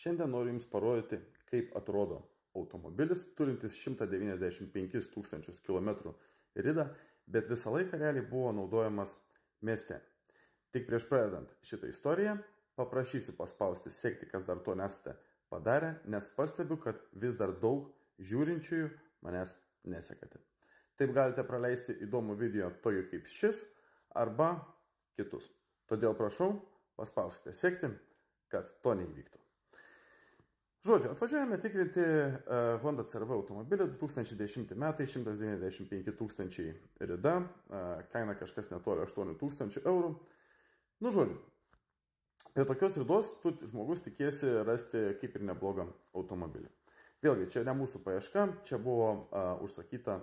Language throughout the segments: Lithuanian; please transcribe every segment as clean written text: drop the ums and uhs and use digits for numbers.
Šiandien noriu Jums parodyti, kaip atrodo automobilis turintis 195 tūkstančius kilometrų ridą, bet visą laiką realiai buvo naudojamas mieste. Tik prieš pradedant šitą istoriją, paprašysiu paspausti sekti, kas dar to nesate padarę, nes pastebiu, kad vis dar daug žiūrinčiųjų manęs nesekate. Taip galite praleisti įdomų video tokį kaip šis arba kitus. Todėl prašau, paspauskite sekti, kad to neįvyktų. Žodžiu, atvažiuojame tikrinti Honda CR-V automobilį, 2010 metai, 195 tūkstančiai rida, kaina kažkas netoli 8 tūkstančių eurų. Nu, žodžiu, prie tokios ridos žmogus tikėsi rasti kaip ir neblogą automobilį. Vėlgi, čia ne mūsų paieška, čia buvo užsakyta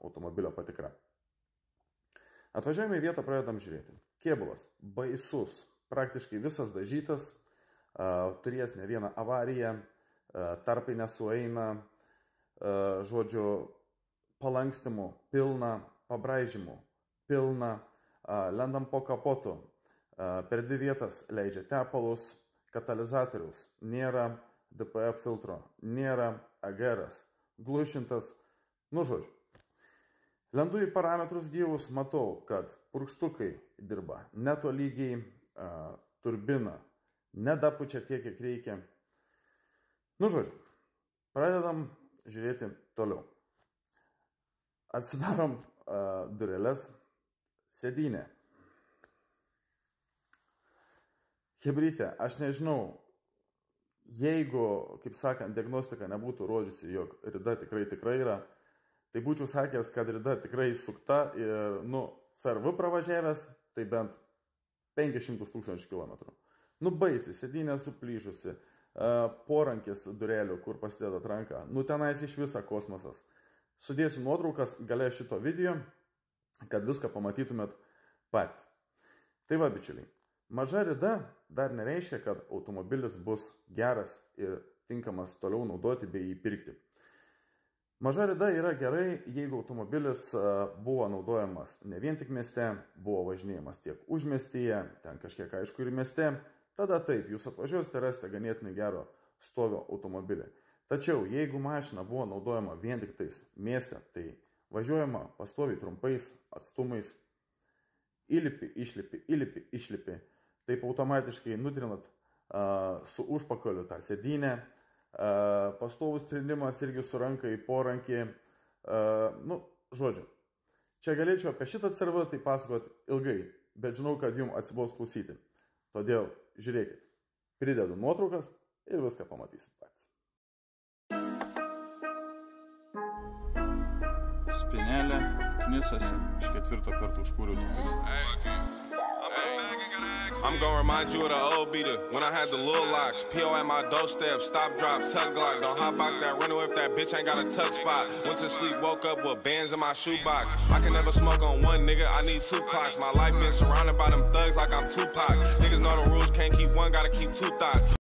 automobilio patikra. Atvažiuojame į vietą, pradedam žiūrėti. Kėbulas baisus, praktiškai visas dažytas, turės ne vieną avariją, tarpai nesueina, žodžiu, palankstimų pilna, pabraižymų pilna, lendam po kapotu, per dvi vietas leidžia tepalus, katalizatoriaus nėra, DPF filtro nėra, AGR-as glušintas, nu žodžiu. Lendu į parametrus gyvus, matau, kad purkštukai dirba netolygiai, turbina nedapučia tiek, kiek reikia. Nu žodžiu, pradedam žiūrėti toliau. Atsidarom dureles, sėdynė. Hebrytė, aš nežinau, jeigu, kaip sakant, diagnostika nebūtų rodžiusi, jog rida tikrai yra, tai būčiau sakęs, kad rida tikrai sukta ir, CR-V pravažiavęs, tai bent 500 tūkstančių kilometrų. Baisiai, sėdynė suplyšusi, porankis durelių, kur pasideda ranka, tenais iš visą kosmosas. Sudėsiu nuotraukas gale šito video, kad viską pamatytumėt patys. Tai va, bičiuliai, maža rida dar nereiškia, kad automobilis bus geras ir tinkamas toliau naudoti bei jį pirkti. Maža rida yra gerai, jeigu automobilis buvo naudojamas ne vien tik mieste, buvo važinėjimas tiek užmiestyje, ten kažkiek aišku ir mieste, tada taip, jūs atvažiuosite rasite ganėtinai gero stovio automobilį. Tačiau, jeigu mašina buvo naudojama vien tik tais mieste, tai važiuojama pastoviai trumpais atstumais, įlipi, išlipi, taip automatiškai nutrinat su užpakaliu tą sėdynę, pastovus trinimas irgi su ranka į porankį, žodžiu. Čia galėčiau apie šitą CR-V tai pasakot ilgai, bet žinau, kad jums atsibos klausyti. Todėl žiūrėkit, pridedu nuotraukas ir viską pamatysit pats. Spinelė knisasi, iš 4 kartų užkūriau tiktais. I'm gonna remind you of the old beater when I had the little locks. PO at my doorstep, stop, drop, tug glock. Don't hotbox that rental if that bitch ain't got a tuck spot. Went to sleep, woke up with bands in my shoebox. I can never smoke on one nigga, I need 2 clocks. My life been surrounded by them thugs like I'm Tupac. Niggas know the rules, can't keep one, gotta keep 2 thoughts.